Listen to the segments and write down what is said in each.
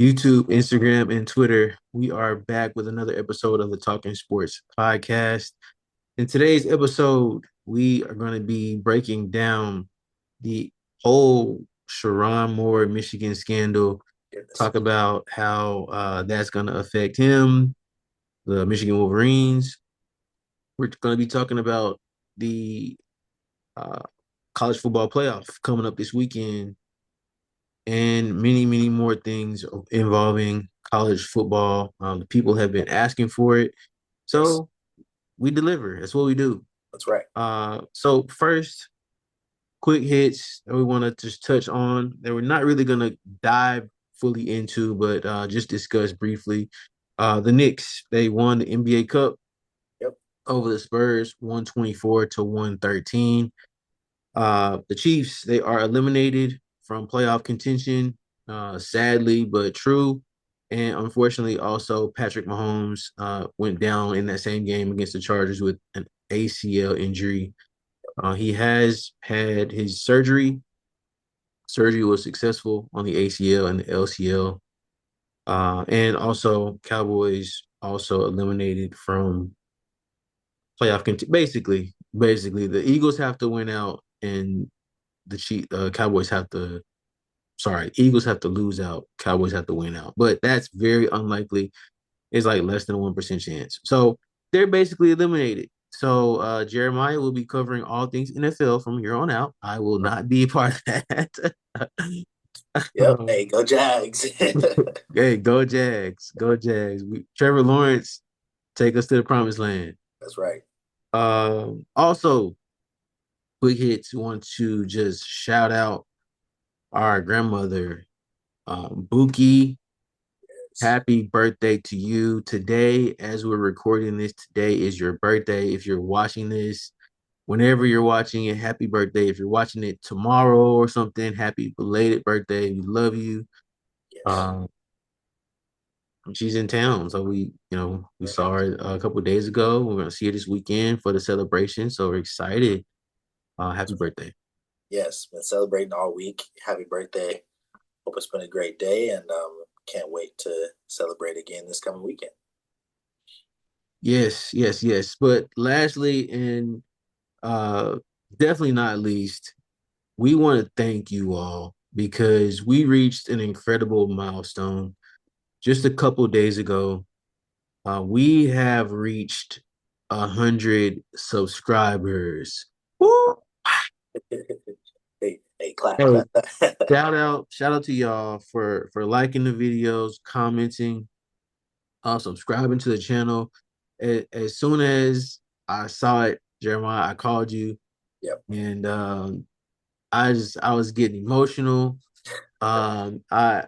YouTube, Instagram, and Twitter. We are back with another episode of the Talking Sports podcast. In today's episode, we are going to be breaking down the whole Sherrone Moore Michigan scandal, Goodness. talk about how that's going to affect him, the Michigan Wolverines. We're going to be talking about the uh, college football playoff coming up this weekend and many, many more things involving college football. The people have been asking for it. Yes, So we deliver. That's what we do. that's right. So first, quick hits that we want to just touch on that we're not really going to dive fully into, but just discuss briefly. The Knicks, they won the NBA Cup Yep. over the Spurs, 124 to 113. The Chiefs, they are eliminated from playoff contention, sadly but true. And unfortunately, also Patrick Mahomes went down in that same game against the Chargers with an ACL injury. He has had his surgery. Surgery was successful on the ACL and the LCL. And also, Cowboys also eliminated from playoff contention. Basically, the Eagles have to win out, and Cowboys have to. Sorry, Eagles have to lose out. Cowboys have to win out, but that's very unlikely. It's like less than a 1% chance. So they're basically eliminated. So Jeremiah will be covering all things NFL from here on out. I will not be a part of that. Yep. Hey, go Jags. Hey, go Jags, go Jags. Trevor Lawrence, take us to the promised land. That's right. Also, quick hits. Want to just shout out our grandmother, Buki. Yes. Happy birthday to you. Today, as we're recording this, today is your birthday. If you're watching this, whenever you're watching it, happy birthday. If you're watching it tomorrow or something, happy belated birthday. We love you. Yes. Um, she's in town, so we saw her a couple of days ago. We're gonna see her this weekend for the celebration, so we're excited. Happy birthday. Yes. Been celebrating all week. Happy birthday. Hope it's been a great day and can't wait to celebrate again this coming weekend. Yes, yes, yes. But lastly, and uh, definitely not least, we want to thank you all because we reached an incredible milestone just a couple days ago. We have reached 100 subscribers. Woo! Hey, clap, Hey, clap. shout out to y'all for liking the videos, commenting, subscribing to the channel. As soon as I saw it, Jeremiah, I called you, Yep. and I was getting emotional. I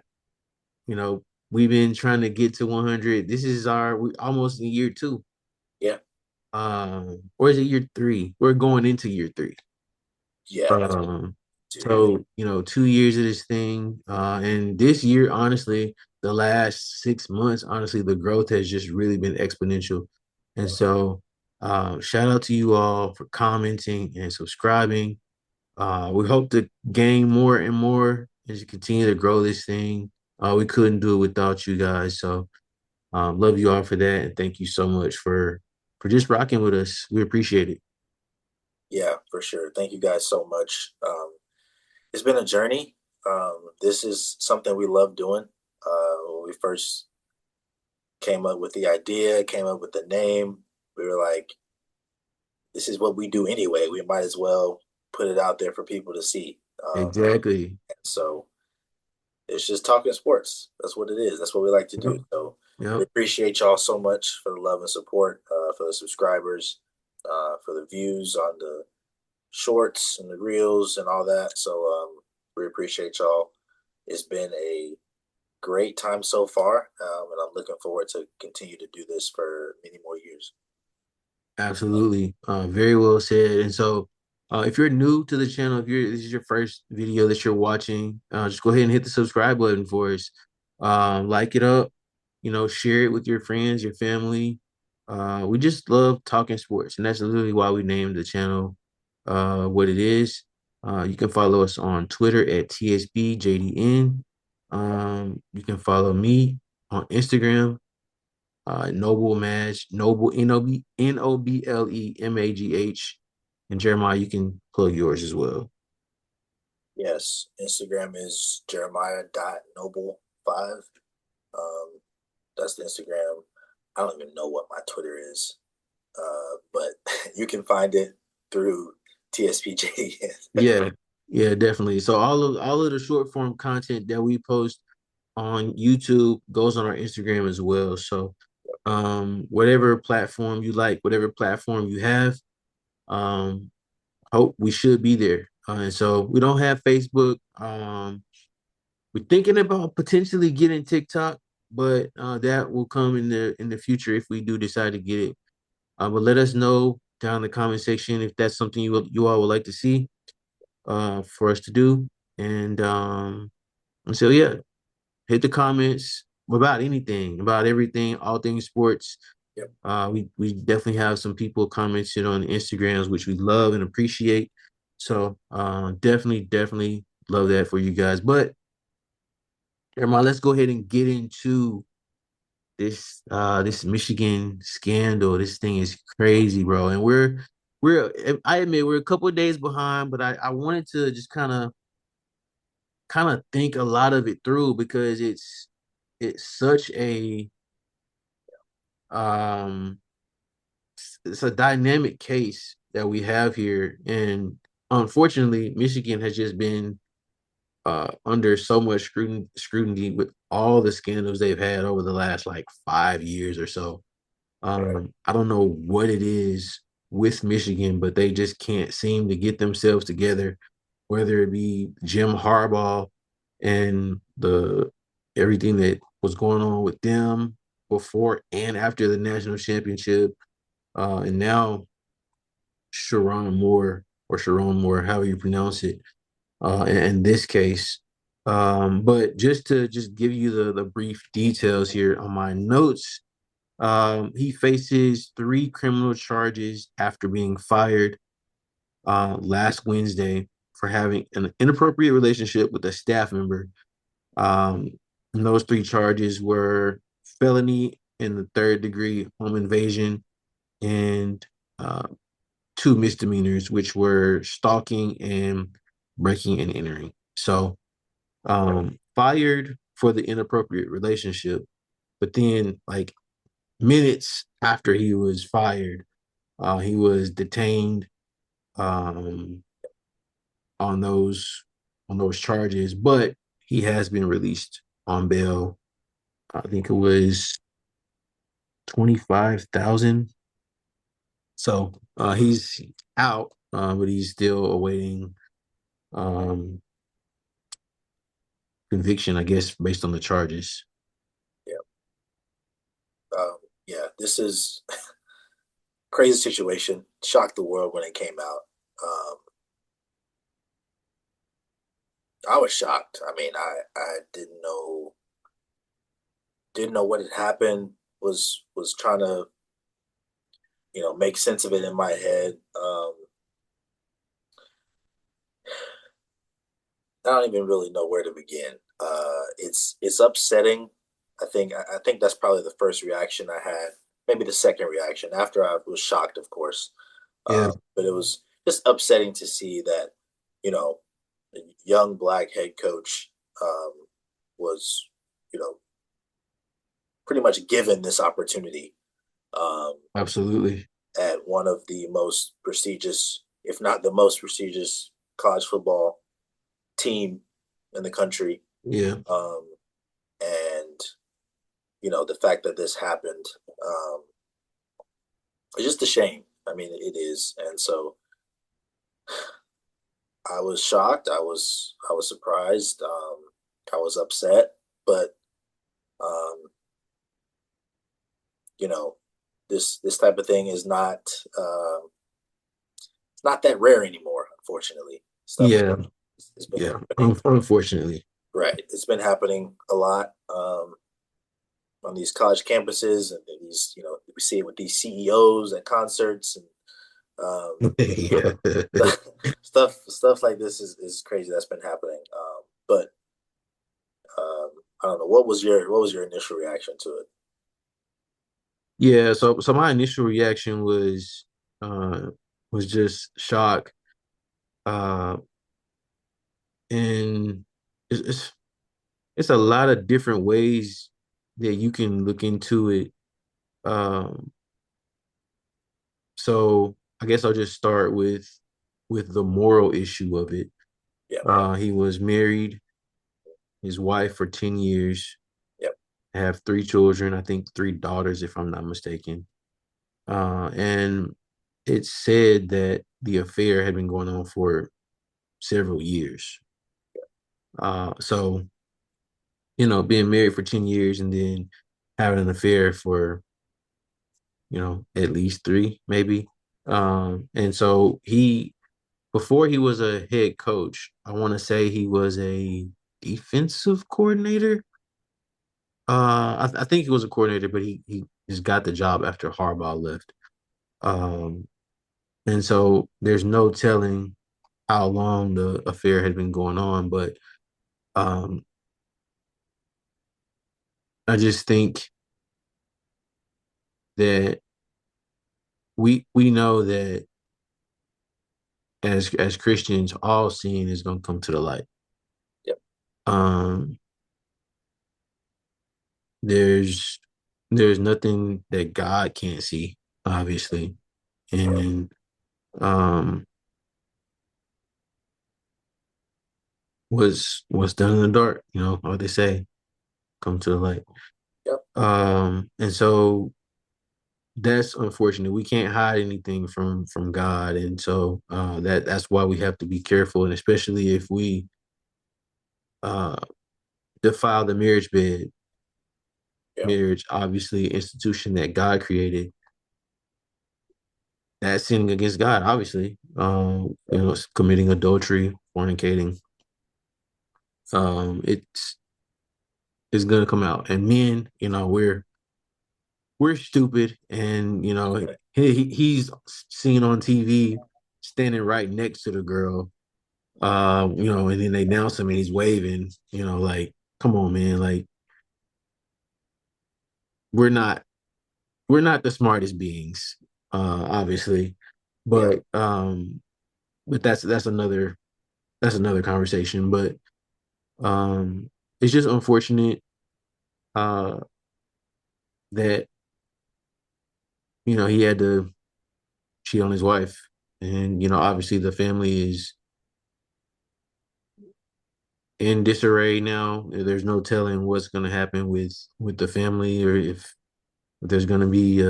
we've been trying to get to 100. This is we almost in year two. Yeah. Or is it year three? We're going into year three. Yeah. Um, Dude. so 2 years of this thing, and this year, honestly, the last 6 months, honestly, the growth has just really been exponential. And so, shout out to you all for commenting and subscribing. We hope to gain more and more as you continue to grow this thing. We couldn't do it without you guys. So love you all for that, and thank you so much for just rocking with us. We appreciate it. Yeah, for sure. Thank you guys so much. It's been a journey. This is something we love doing. When we first came up with the idea, came up with the name, we were like, this is what we do anyway. We might as well put it out there for people to see. Exactly. So it's just talking sports. That's what it is. That's what we like to Yep. do. So we Yep. appreciate y'all so much for the love and support, for the subscribers, for the views on the shorts and the reels and all that. So we appreciate y'all. It's been a great time so far, and I'm looking forward to continue to do this for many more years. Absolutely. Very well said. And so, if you're new to the channel, if this is your first video that you're watching, just go ahead and hit the subscribe button for us. Like it up, share it with your friends, your family. We just love talking sports, and that's literally why we named the channel what it is. You can follow us on Twitter at TSBJDN. You can follow me on Instagram, Noble Madge, Noble Noblemagh. And Jeremiah, you can plug yours as well. Yes, Instagram is Jeremiah.noble5. Um, that's the Instagram. I don't even know what my Twitter is, but you can find it through TSPJ. Yeah, yeah, definitely. So all of the short form content that we post on YouTube goes on our Instagram as well. So whatever platform you like, whatever platform you have, um hope we should be there. And so we don't have Facebook. We're thinking about potentially getting TikTok, but that will come in the future if we do decide to get it. But let us know down in the comment section if that's something you all would like to see for us to do. And so yeah, hit the comments about anything, about everything, all things sports. Yep. We definitely have some people commented on Instagrams, which we love and appreciate. So definitely love that for you guys. But Jeremiah, let's go ahead and get into this Michigan scandal. This thing is crazy, bro. And we're I admit we're a couple of days behind, but I wanted to just kind of think a lot of it through because it's such a um it's a dynamic case that we have here. And unfortunately, Michigan has just been under so much scrutiny with all the scandals they've had over the last like 5 years or so. I don't know what it is with Michigan, but they just can't seem to get themselves together, whether it be Jim Harbaugh and the everything that was going on with them before and after the national championship, and now Sherrone Moore, however you pronounce it, in this case. But just give you the brief details here on my notes. He faces 3 criminal charges after being fired last Wednesday for having an inappropriate relationship with a staff member. Um, and those 3 charges were felony in the third degree home invasion and 2 misdemeanors, which were stalking and breaking and entering. So, fired for the inappropriate relationship, but then like minutes after he was fired, he was detained um, on those charges, but he has been released on bail. I think it was 25,000. So he's out, but he's still awaiting um, conviction, I guess, based on the charges. Yeah. Yeah, this is crazy situation. Shocked the world when it came out. Um, I was shocked. I mean, I didn't know what had happened. Was trying to make sense of it in my head. I don't even really know where to begin. It's upsetting. I think that's probably the first reaction I had. Maybe the second reaction after I was shocked, of course. Yeah, But it was just upsetting to see that you know a young black head coach um, was you know pretty much given this opportunity um, absolutely. at one of the most prestigious, if not the most prestigious, college football team in the country. Yeah, Um, and the fact that this happened, it's just a shame. I mean, it is, and so I was shocked. I was surprised. I was upset, but um, you know, this type of thing is it's not that rare anymore. Unfortunately, stuff like yeah, it's been yeah. happening. Unfortunately, Right, it's been happening a lot on these college campuses, and these we see it with these CEOs at concerts and yeah, stuff like this is crazy that's been happening. But I don't know. What was your initial reaction to it? Yeah, so my initial reaction uh was just shock. Uh and it's, it's it's a lot of different ways that you can look into it. Um so I guess I'll just start with the moral issue of it. Yep. He was married, his wife for 10 years, Yep. have three children, I think three daughters if I'm not mistaken. And it's said that the affair had been going on for several years. So, being married for 10 years and then having an affair for, at least three, maybe. And so before he was a head coach, I want to say he was a defensive coordinator. I think he was a coordinator, but he just got the job after Harbaugh left. Um, and so there's no telling how long the affair had been going on, but um, I just think that we know that as Christians, all sin is going to come to the light. Yep. Um, there's there's nothing that God can't see, obviously, Yep. and um, what's done in the dark, what they say, come to the light. Yep. And so that's unfortunate. We can't hide anything from God, and so that's why we have to be careful, and especially if we uh, defile the marriage bed. Yep. Marriage, obviously, institution that God created. That's sinning against God, obviously. It's committing adultery, fornicating. It's gonna come out, and men, we're stupid, and Right. he's seen on TV standing right next to the girl. And then they announce him and he's waving. Like, come on, man. Like, we're not we're not the smartest beings, obviously, Yep. but that's another conversation. But it's just unfortunate uh that he had to cheat on his wife, and obviously the family is in disarray now. There's no telling what's going to happen with the family, or if there's going to be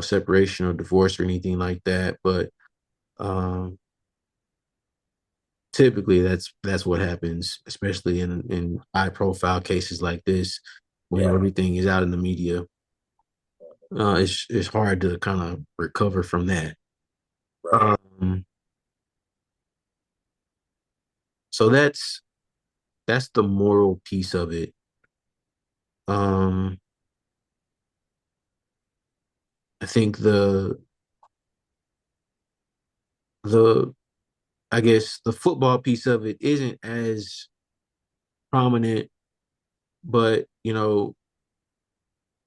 separation or divorce or anything like that. But um typically that's what happens, especially in high profile cases like this, when Yeah. everything is out in the media. It's hard to kind of recover from that. Right. um so that's the moral piece of it. um I think the I guess the football piece of it isn't as prominent, but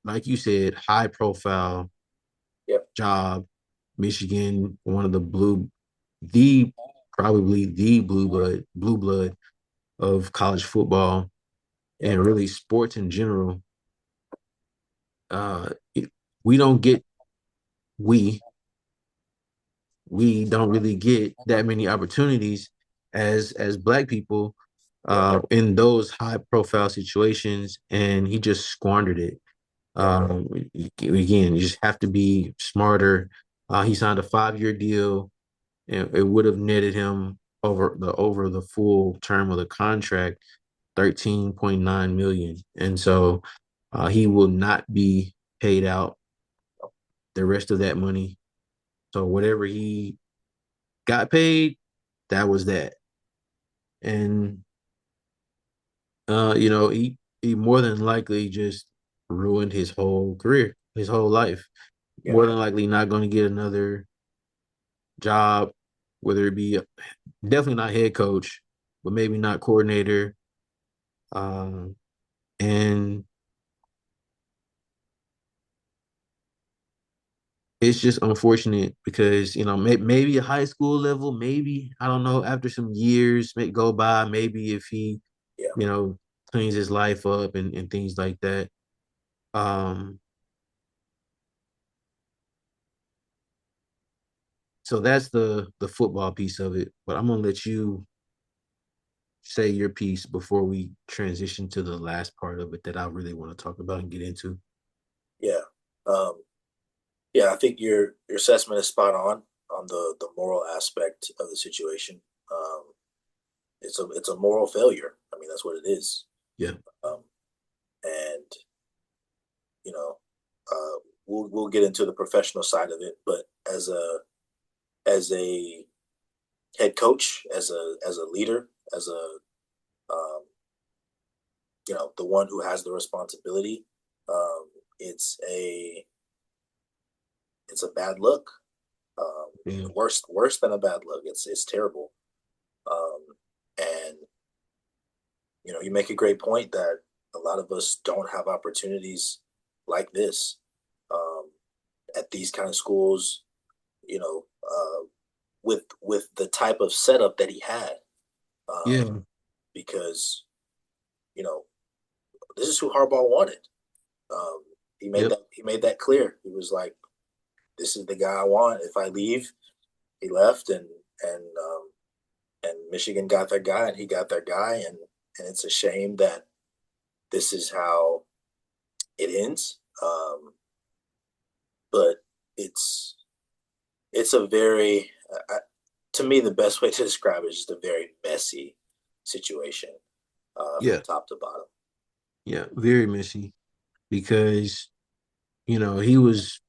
like you said, high profile Yep. job. Michigan, one of the probably the blue blood of college football Yep. and really sports in general. Uh, it- we don't get we we don't really get that many opportunities as Black people Yep. in those high profile situations, and he just squandered it. Yep. Again, you just have to be smarter. He signed a 5-year deal, and it would have netted him over the full term of the contract 13.9 million. And so he will not be paid out the rest of that money. So whatever he got paid, that was that. And he more than likely just ruined his whole career, his whole life. Yep. More than likely not going to get another job, whether it be definitely not head coach, but maybe not coordinator. And it's just unfortunate because maybe a high school level, maybe I don't know. After some years may go by, maybe if he Yeah, you know cleans his life up and things like that. Um, so that's the football piece of it. But I'm gonna let you say your piece before we transition to the last part of it that I really want to talk about and get into. yeah, um, yeah. I think your assessment is spot on the moral aspect of the situation. Um, it's a moral failure. I mean, that's what it is. Yeah, Um, and you know, we'll get into the professional side of it, but as a head coach, as a leader, as a um, the one who has the responsibility, um, it's a it's a bad look. yeah, Worse than a bad look. It's terrible. Um, and you make a great point that a lot of us don't have opportunities like this um, at these kind of schools. You know, with the type of setup that he had, um, yeah, because you know this is who Harbaugh wanted. Um, yep, he made that clear. He was like, "This is the guy I want. If I leave, he left, and Michigan got their guy, and he got their guy, and it's a shame that this is how it ends. But it's it's a very to me the best way to describe it is just a very messy situation from yeah, top to bottom. yeah. Very messy because he was.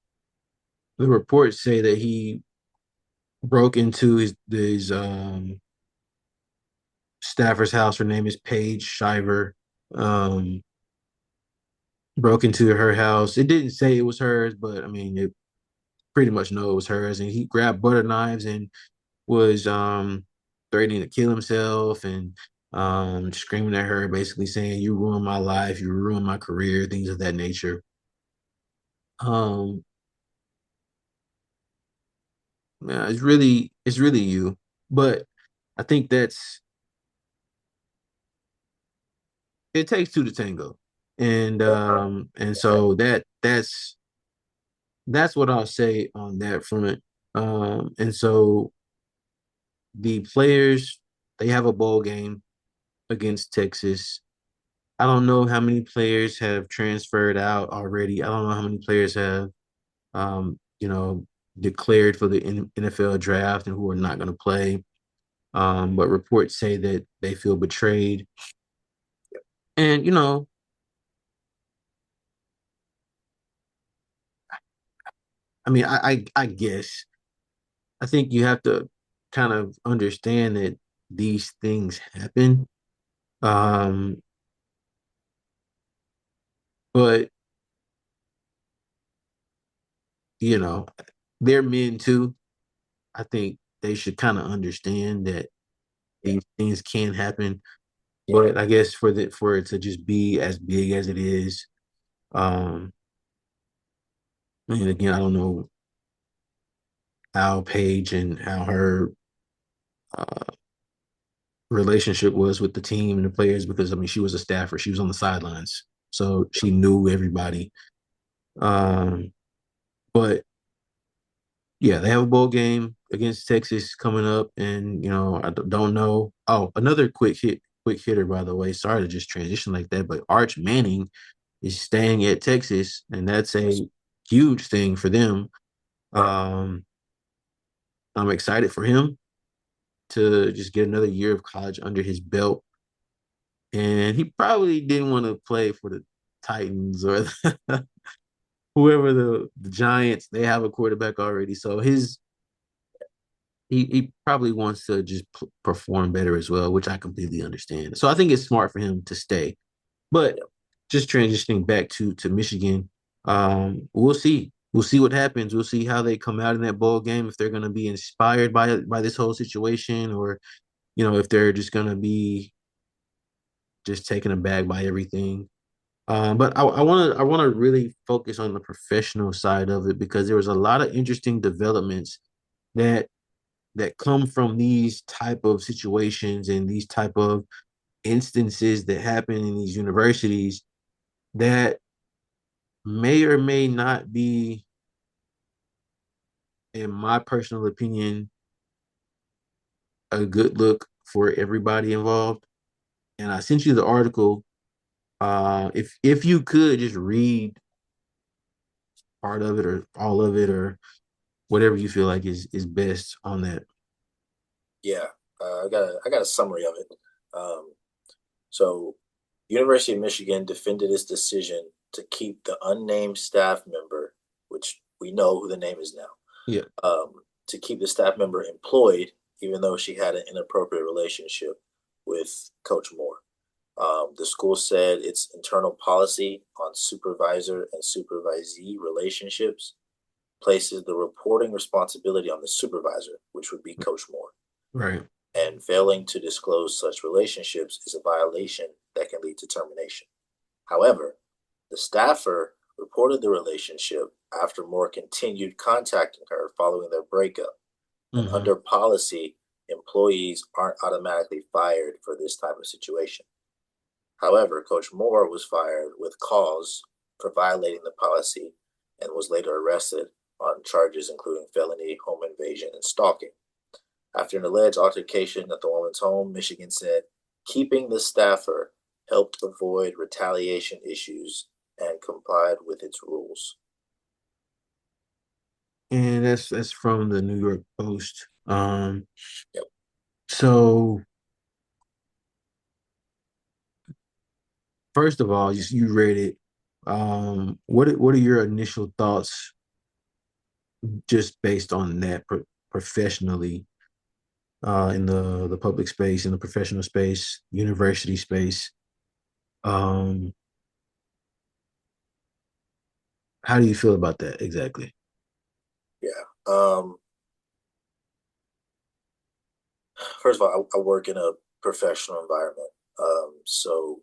The reports say that he broke into his staffer's house. Her name is Paige Shiver. Um, broke into her house. It didn't say it was hers, but I mean, it pretty much know it was hers. And he grabbed butter knives and was threatening to kill himself and screaming at her, basically saying, "You ruined my life. You ruined my career," things of that nature. Um, yeah, it's really you, but I think it takes two to tango, and so that's what I'll say on that front. And so the players, they have a bowl game against Texas. I don't know how many players have transferred out already. I don't know how many players have, um, you know, declared for the NFL draft and who are not going to play. But reports say that they feel betrayed. And, I mean, I guess I think you have to kind of understand that these things happen. Um, but you know, they're men too. I think they should kind of understand that Yeah, these things can happen. yeah, But I guess for it to just be as big as it is, um, and again, I don't know how Paige and how her uh, relationship was with the team and the players because I mean she was a staffer, she was on the sidelines, so she knew everybody. Um, but yeah, they have a bowl game against Texas coming up, and I don't know. Oh, another quick hitter, by the way. Sorry to just transition like that, but Arch Manning is staying at Texas, and that's yes, a huge thing for them. yeah, Um, I'm excited for him to just get another year of college under his belt, and he probably didn't want to play for the Titans or whoever the Giants. They have a quarterback already, so he probably wants to just perform better as well, which I completely understand. So I think it's smart for him to stay. But yeah, just transitioning back to Michigan, we'll see. We'll see what happens. We'll see how they come out in that bowl game. If they're going to be inspired by this whole situation, or if they're just going to be just taken aback by everything. But I want to really focus on the professional side of it because there was a lot of interesting developments that that come from these type of situations and these type of instances that happen in these universities that may or may not be, in my personal opinion, a good look for everybody involved. And I sent you the article. If you could just read part of it or all of it or whatever you feel like is best on that. Yeah, I got a summary of it. Um, so, University of Michigan defended its decision to keep the unnamed staff member, which we know who the name is now, Yeah. to keep the staff member employed, even though she had an inappropriate relationship with Coach Moore. The school said its internal policy on supervisor and supervisee relationships places the reporting responsibility on the supervisor, which would be Coach Moore. Right. And failing to disclose such relationships is a violation that can lead to termination. However, the staffer reported the relationship after Moore continued contacting her following their breakup. And Hmm. under policy, employees aren't automatically fired for this type of situation. However, Coach Moore was fired with cause for violating the policy and was later arrested on charges including felony, home invasion, and stalking. After an alleged altercation at the woman's home, Michigan said keeping the staffer helped avoid retaliation issues and complied with its rules. And that's from the New York Post. Yep. So first of all, you read it. What are your initial thoughts just based on that professionally in the public space, in the professional space, university space? Um, how do you feel about that exactly? Yeah. First of all, I work in a professional environment. So,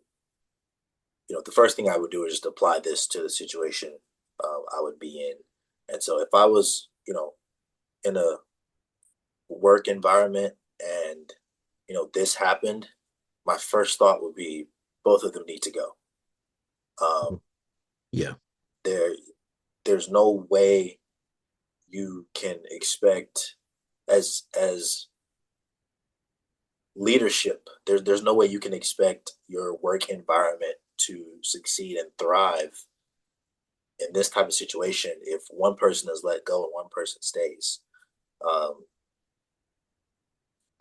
the first thing I would do is just apply this to the situation I would be in. And so if I was, in a work environment and, this happened, my first thought would be both of them need to go. Um, Yeah. there, there's no way you can expect as leadership. There's no way you can expect your work environment to succeed and thrive in this type of situation if one person is let go and one person stays. Um,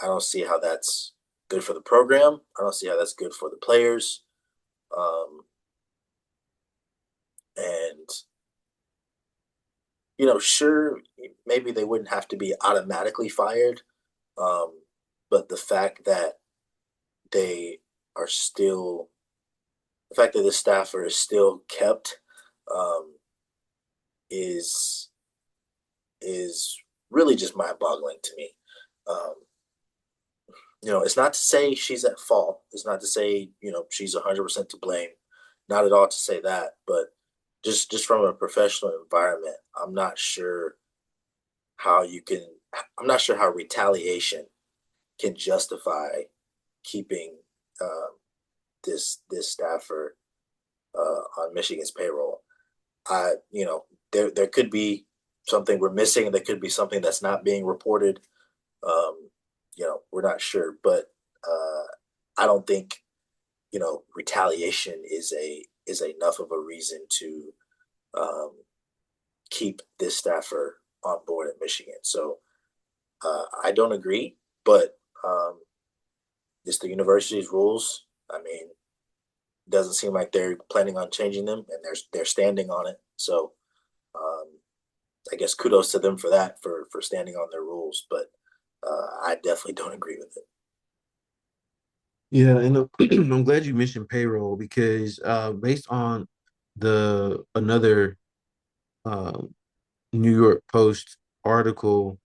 I don't see how that's good for the program. I don't see how that's good for the players. Um, and sure, maybe they wouldn't have to be automatically fired, um, but they are still the fact that the staffer is still kept um, is is really just mind-boggling to me. Um, it's not to say she's at fault. It's not to say she's 100% to blame. Not at all to say that, but just from a professional environment, how you can. I'm not sure how retaliation can justify keeping um, this staffer on Michigan's payroll. There could be something we're missing. There could be something that's not being reported. Um, we're not sure, but I don't think retaliation is enough of a reason to um, keep this staffer on board at Michigan. So I don't agree, but it's the university's rules. I mean, it doesn't seem like they're planning on changing them, and they're standing on it. So um, I guess kudos to them for that, for standing on their rules. But I definitely don't agree with it. Yeah, and I'm glad you mentioned payroll because based on the another uh, New York Post article,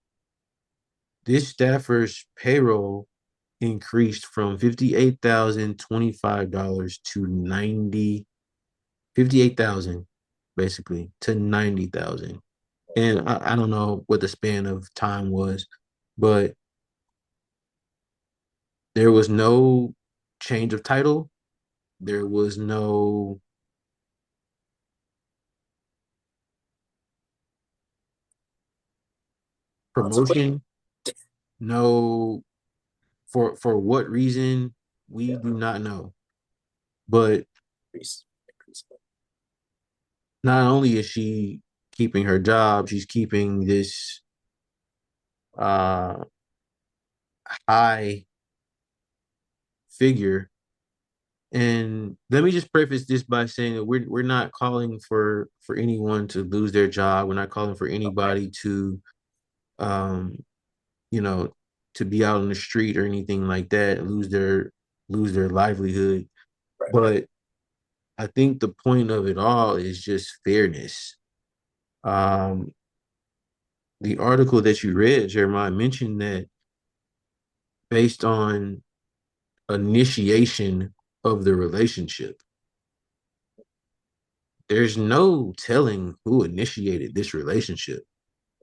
this staffer's payroll increased from $58,025 to $90,000. 58,000 basically to 90,000. And I don't know what the span of time was, but there was no change of title. There was no Consequence. promotion, no for what reason we Yeah. do not know. But Increase. Increase. not only is she keeping her job, she's keeping this uh high figure. And let me just preface this by saying that we're not calling for anyone to lose their job. We're not calling for anybody to um you know to be out on the street or anything like that and lose their livelihood. Right. But I think the point of it all is just fairness. Um the article that you read, Jeremiah, mentioned that based on initiation of the relationship, there's no telling who initiated this relationship,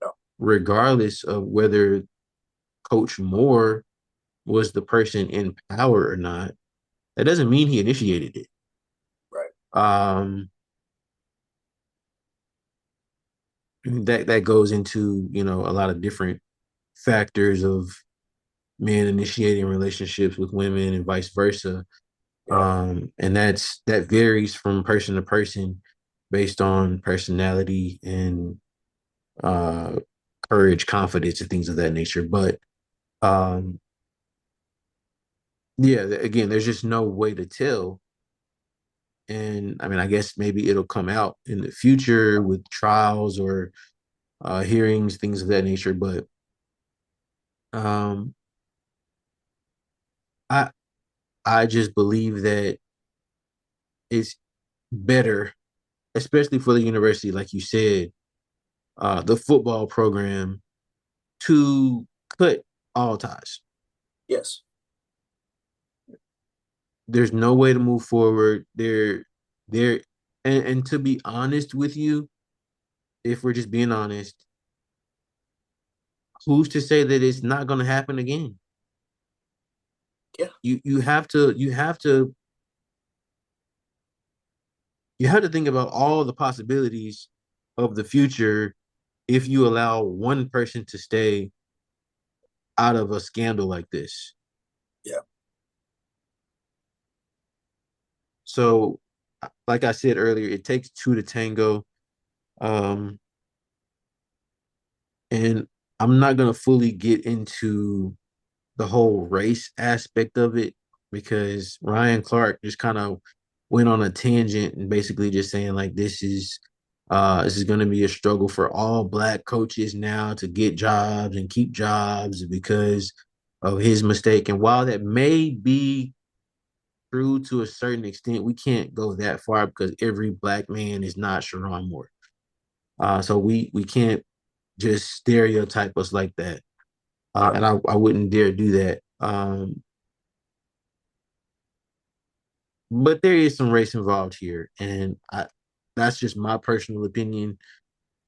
No. regardless of whether Coach Moore was the person in power or not. That doesn't mean he initiated it. Right. Um, that goes into a lot of different factors of men initiating relationships with women and vice versa. Yeah. And that varies from person to person based on personality and uh, courage, confidence, and things of that nature. But um, yeah, again, there's just no way to tell. And I mean, I guess maybe it'll come out in the future with trials or hearings, things of that nature. But um, I I just believe that it's better, especially for the university, like you said, the football program to cut all ties. Yes. There's no way to move forward. There, and to be honest with you, if we're just being honest, who's to say that it's not going to happen again? Yeah. You have to think about all the possibilities of the future if you allow one person to stay out of a scandal like this. Yeah. So, like I said earlier, it takes two to tango. Um, and I'm not gonna fully get into the whole race aspect of it because Ryan Clark just kind of went on a tangent and basically just saying like this is going to be a struggle for all black coaches now to get jobs and keep jobs because of his mistake. And while that may be true to a certain extent, we can't go that far because every black man is not Sherrone Moore. So we can't just stereotype us like that. Yep. And I wouldn't dare do that. But there is some race involved here, and that's just my personal opinion.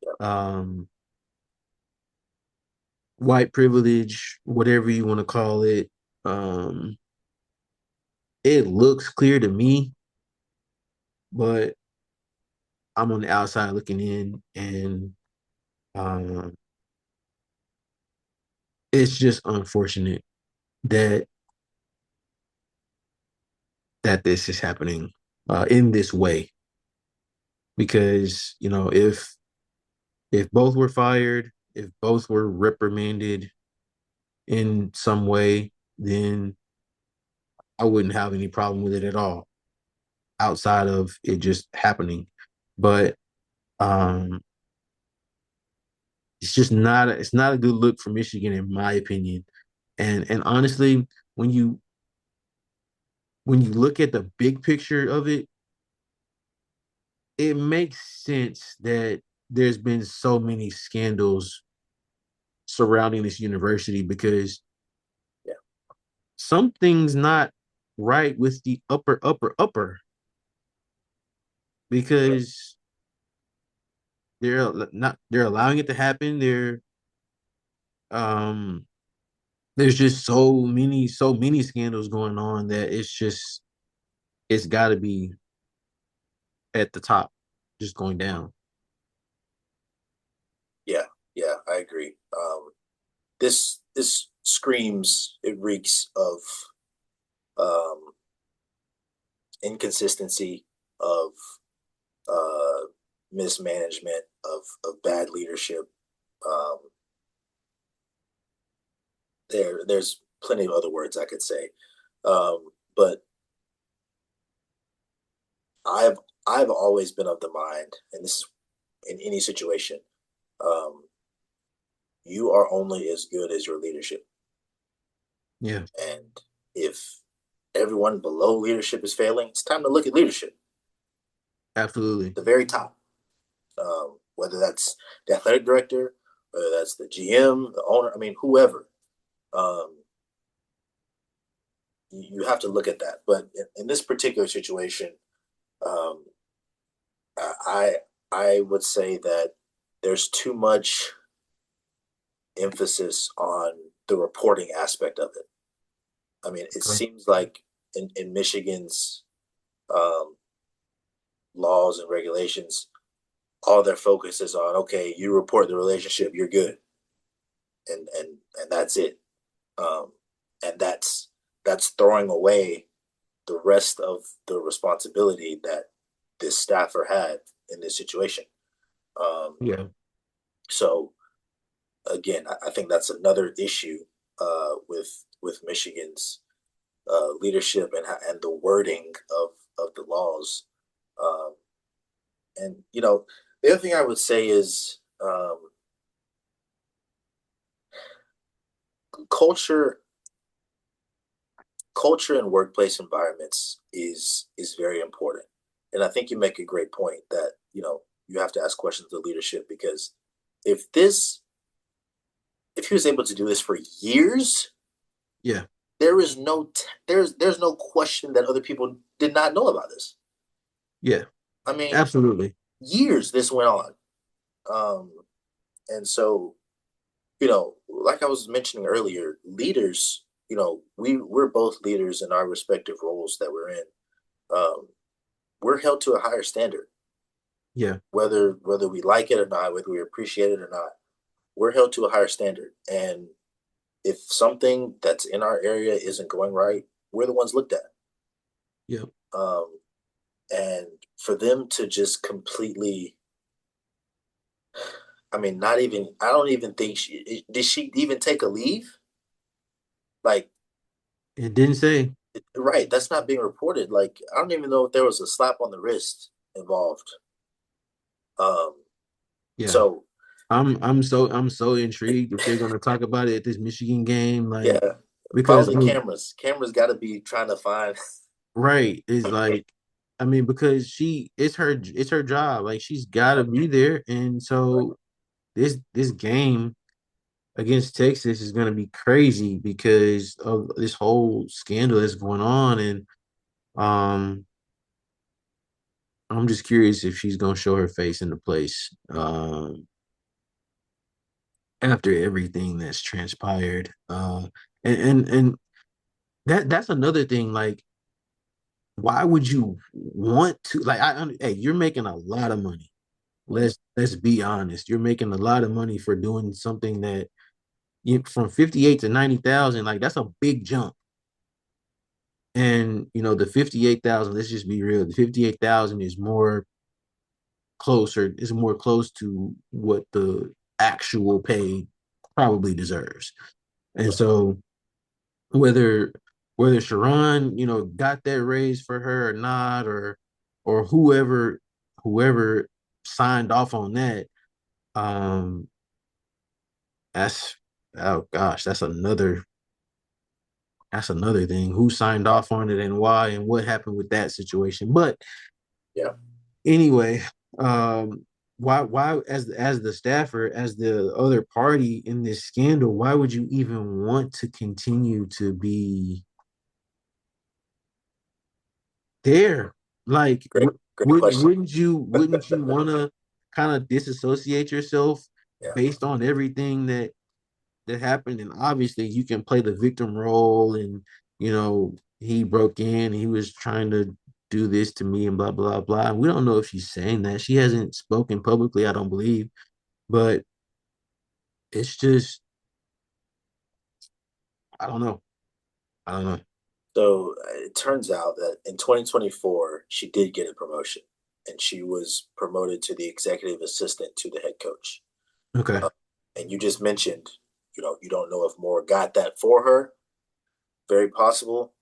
Yep. Um, White privilege, whatever you want to call it, um, it looks clear to me, but I'm on the outside looking in, and um, it's just unfortunate that this is happening in this way because if both were fired, if both were reprimanded in some way, then I wouldn't have any problem with it at all outside of it just happening. But um it's not a good look for Michigan in my opinion. And honestly, when you look at the big picture of it, it makes sense that there's been so many scandals surrounding this university because Yeah. something's not right with the upper. because they're allowing it to happen. Um there's just so many scandals going on that it's got to be at the top, just going down. Yeah, yeah, I agree. This screams, it reeks of um, inconsistency, of uh, mismanagement, of bad leadership. Um, there's plenty of other words I could say, but I've I've always been of the mind, and this is in any situation, um, you are only as good as your leadership. Yeah, And if everyone below leadership is failing, it's time to look at leadership, absolutely. the very top. Whether that's the athletic director, whether that's the GM, the owner, I mean, whoever. Um, you have to look at that. But in this particular situation, um, I I would say that there's too much emphasis on the reporting aspect of it. I mean, it Okay. seems like in Michigan's um, laws and regulations, all their focus is on, okay, you report the relationship, you're good, and that's it. Um, and that's throwing away the rest of the responsibility that this staffer had in this situation. Um, Yeah, so again, I think that's another issue with Michigan's leadership and the wording of the laws. Um, and the other thing I would say is culture culture in workplace environments is very important. And I think you make a great point that you have to ask questions of leadership, because if this if he was able to do this for years, yeah, there's no question that other people did not know about this. yeah, I mean, absolutely. years this went on. Um, and so, like I was mentioning earlier, leaders, we're both leaders in our respective roles that we're in. Um, we're held to a higher standard, Yeah, whether we like it or not, whether we appreciate it or not. We're held to a higher standard, and if something that's in our area isn't going right, we're the ones looked at. yeah. Um, and for them to just completely, I mean, not even, I don't even think did she even take a leave? Like, It didn't say. right, that's not being reported. Like, I don't even know if there was a slap on the wrist involved. Um, Yeah, so I'm so intrigued if they're gonna talk about it at this Michigan game, like yeah, because probably cameras. Cameras got to be trying to find. right is like, I mean, because it's her job, like she's got to Right, be there, and right. so this game against Texas is gonna be crazy because of this whole scandal that's going on, and um, I'm just curious if she's gonna show her face in the place after everything that's transpired. And that's another thing. Like, why would you want to? Like, hey, you're making a lot of money. Mhm. Let's be honest. You're making a lot of money for doing something that from 58 to 90,000. Like, that's a big jump. And the 58,000. Let's just be real. The 58,000 is more close to what the actual pay probably deserves. And so whether Sherrone, got that raise for her or not, or whoever signed off on that, um, that's oh gosh, that's another thing. Who signed off on it and why and what happened with that situation. But Yeah, anyway, why as the staffer, as the other party in this scandal, why would you even want to continue to be there? Like, great. Great Wouldn't question. wouldn't you wouldn't you want to kind of disassociate yourself Yeah. based on everything that happened? And obviously, you can play the victim role, and he broke in, he was trying to do this to me, and blah blah blah. We don't know if she's saying that. She hasn't spoken publicly, I don't believe, but it's just I don't know. I don't know. So it turns out that in 2024, she did get a promotion and she was promoted to the executive assistant to the head coach. Okay. Uh, and you just mentioned, you don't know if Moore got that for her. Very possible.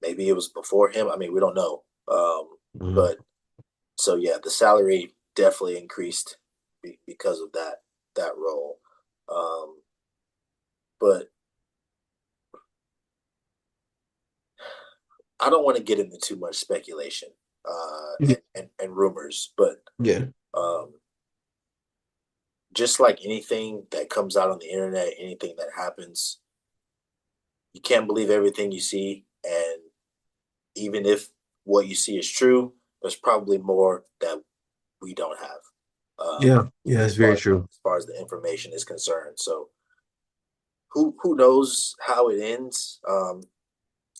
Maybe it was before him. I mean, we don't know. Mhm. But so yeah, the salary definitely increased because of that role. Um, but I don't want to get into too much speculation and rumors, but Yeah. um, just like anything that comes out on the internet, anything that happens, you can't believe everything you see. And even if what you see is true, there's probably more that we don't have. Um, Yeah. Yeah, that's very true. as far as the information is concerned. So who knows how it ends?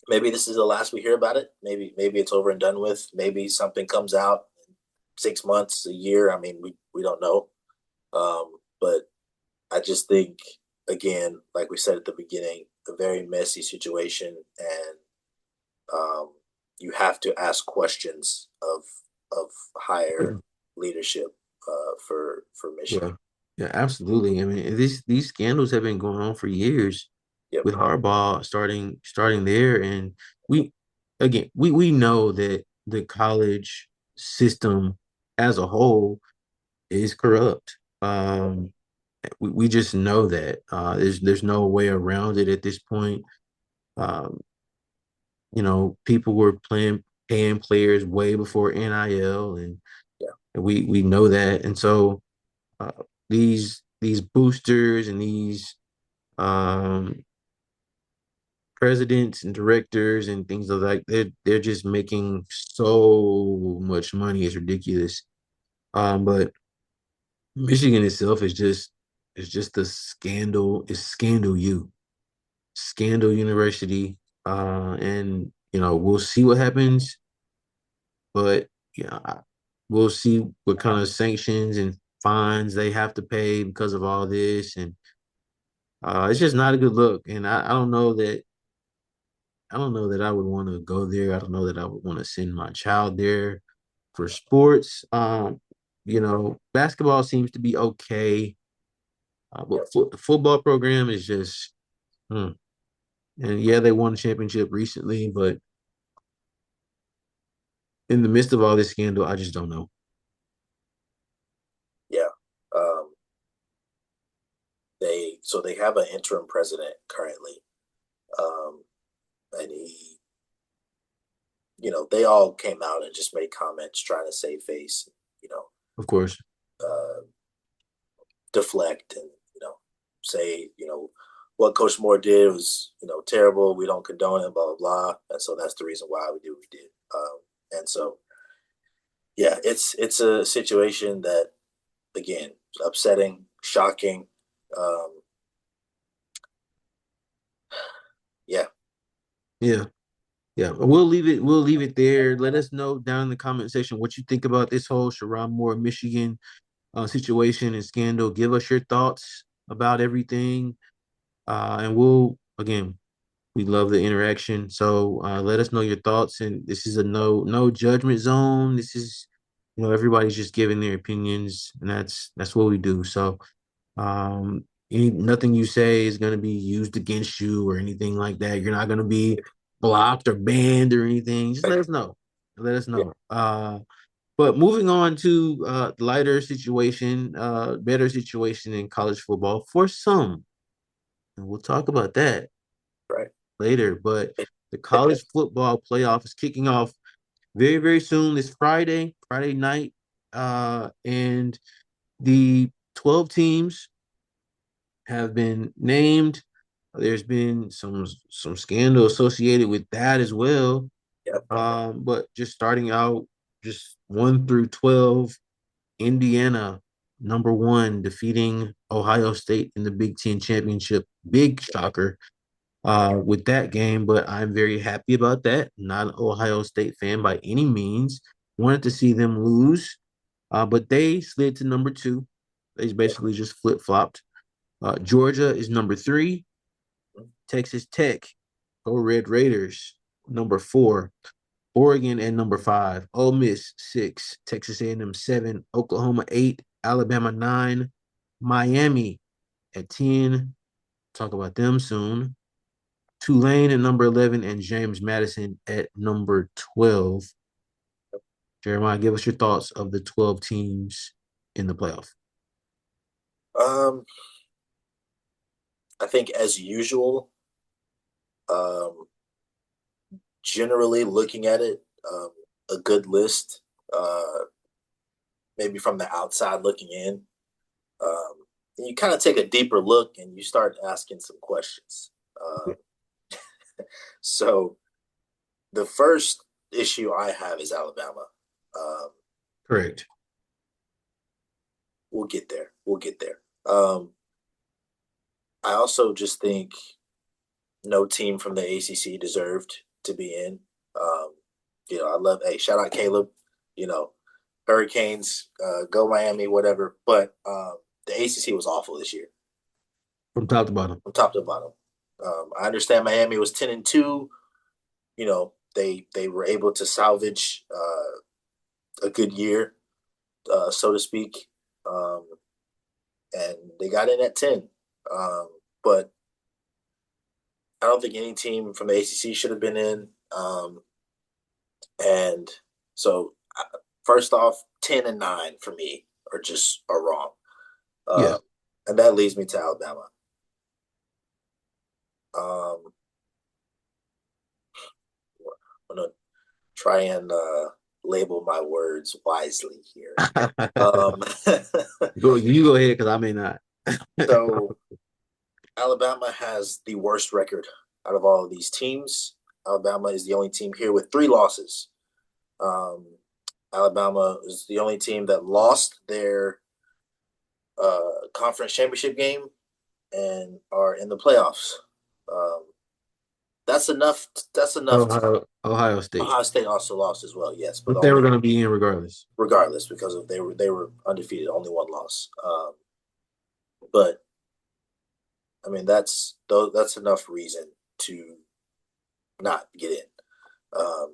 Maybe this is the last we hear about it. Maybe it's over and done with. Maybe something comes out in 6 months, a year. I mean, we don't know. But I just think, again, like we said at the beginning, a very messy situation, and um, you have to ask questions of higher leadership for Michigan. Yeah, yeah, absolutely. I mean, these scandals have been going on for years Yep. with Harbaugh starting there, and we we know that the college system as a whole is corrupt. We just know that. There's no way around it at this point. Um, People were paying players way before NIL, Yeah. and we know that, and so. Uh, these boosters and these um, presidents and directors and things like they're just making so much money. It's ridiculous. But Michigan itself is just a scandal. It's scandal university. And we'll see what happens, but we'll see what kind of sanctions and fines they have to pay because of all this, and it's just not a good look, and I don't know that I would want to go there. I don't know that I would want to send my child there for sports. Basketball seems to be okay, Yep. but the football program is just, hmm. And yeah, they won a championship recently, but in the midst of all this scandal, I just don't know. Yeah. Um, they have an interim president currently, and they all came out and just made comments trying to save face, you know, Of course, uh, deflect and say what Coach Moore did was terrible. We don't condone it, blah blah blah, and so that's the reason why we did what we did. And so yeah, it's a situation that again upsetting, shocking. Um, yeah, yeah. Yeah, we'll leave it there. Let us know down in the comment section what you think about this whole Sherrone Moore, Michigan situation and scandal. Give us your thoughts about everything. And we love the interaction. So let us know your thoughts. And this is a no judgment zone. This is, everybody's just giving their opinions, and that's what we do. So nothing you say is gonna be used against you or anything like that. You're not gonna be blocked or banned or anything. Just let us know. Let us yeah, know. But moving on to lighter situation, better situation in college football for some, and we'll talk about that right. later. But the college football playoff is kicking off very, very soon. This Friday night, and the 12 teams have been named. There's been some scandal associated with that as well. Yep. But just starting out. just 1 through 12. Indiana, number one, defeating Ohio State in the Big Ten championship. Big shocker with that game, but I'm very happy about that. Not an Ohio State fan by any means. Wanted to see them lose, but they slid to number two. They Yeah. basically just flip flopped. Georgia is number three. Texas Tech, go Red Raiders, number four. Oregon at number five. Ole Miss six. Texas A&M seven. Oklahoma eight. Alabama nine. Miami at 10. Talk about them soon. Tulane at number 11 and James Madison at number 12. Jeremiah, give us your thoughts of the 12 teams in the playoff. Um, I think as usual, um, generally looking at it, a good list. Uh, maybe from the outside looking in, um, and you kind of take a deeper look and you start asking some questions. So the first issue I have is Alabama. Um, Correct. we'll get there. We'll get there. I also just think no team from the ACC deserved to be in. Um, I love. Hey, shout out Caleb. You know, Hurricanes, go Miami, whatever. But the ACC was awful this year, From top to bottom. from top to bottom. I understand Miami was 10-2. They were able to salvage a good year, so to speak, um, and they got in at 10. But I don't think any team from the ACC should have been in. And so, first off, 10-9 for me are wrong. Yeah. Uh, and that leads me to Alabama. Um, I'm gonna try and label my words wisely here. Um, You go ahead because I may not. so Alabama has the worst record out of all of these teams. Alabama is the only team here with 3 losses. Um, Alabama is the only team that lost their conference championship game and are in the playoffs. Um, that's enough. That's enough. Ohio State. Ohio State also lost as well. Yes, but But they were only going to be in regardless. regardless because of they were undefeated, only 1 loss. But I mean that's enough reason to not get in.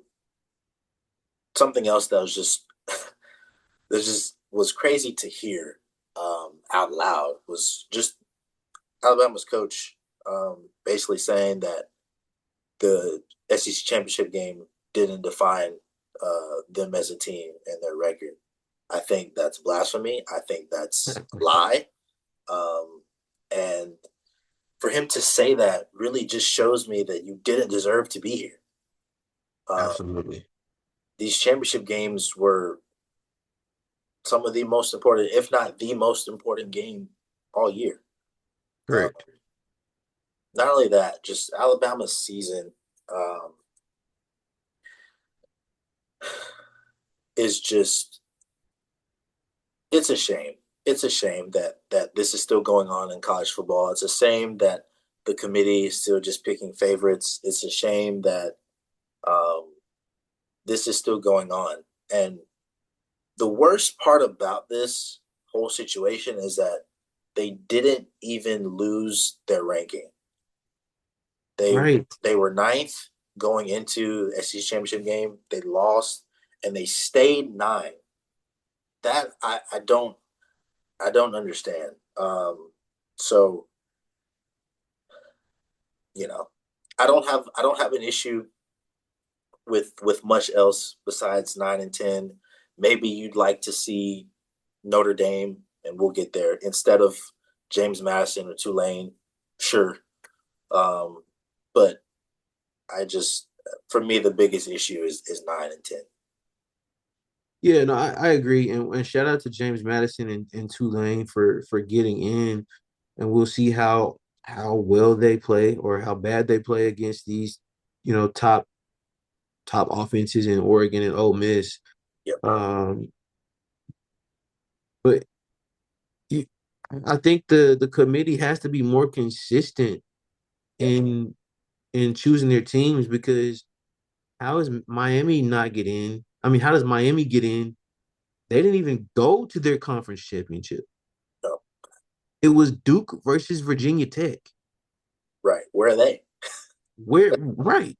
Something else that was just that just was crazy to hear out loud was just Alabama's coach basically saying that the SEC championship game didn't define them as a team and their record. I think that's blasphemy. I think that's a lie. Um, and for him to say that really just shows me that you didn't deserve to be here. Um, Absolutely. these championship games were some of the most important, if not the most important game all year. Um, Correct. not only that, just Alabama's season um, is just it's a shame. It's a shame that this is still going on in college football. It's a shame that the committee is still just picking favorites. It's a shame that um, this is still going on. And the worst part about this whole situation is that they didn't even lose their ranking. They Right. they were ninth going into the SEC championship game. They lost and they stayed 9. That I don't understand. So you know, I don't have an issue with much else besides 9 and 10. Maybe you'd like to see Notre Dame, and we'll get there instead of James Madison or Tulane. Sure, um, but for me the biggest issue is 9 and 10. Yeah, no, I agree. And shout out to James Madison and Tulane for getting in. And we'll see how well they play or how bad they play against these, top offenses in Oregon and Ole Miss. Yep. Um, but you, I think the committee has to be more consistent Yep. in choosing their teams because how is Miami not get in? I mean, how does Miami get in? They didn't even go to their conference championship. No. It was Duke versus Virginia Tech. Right. Where are they? Where right?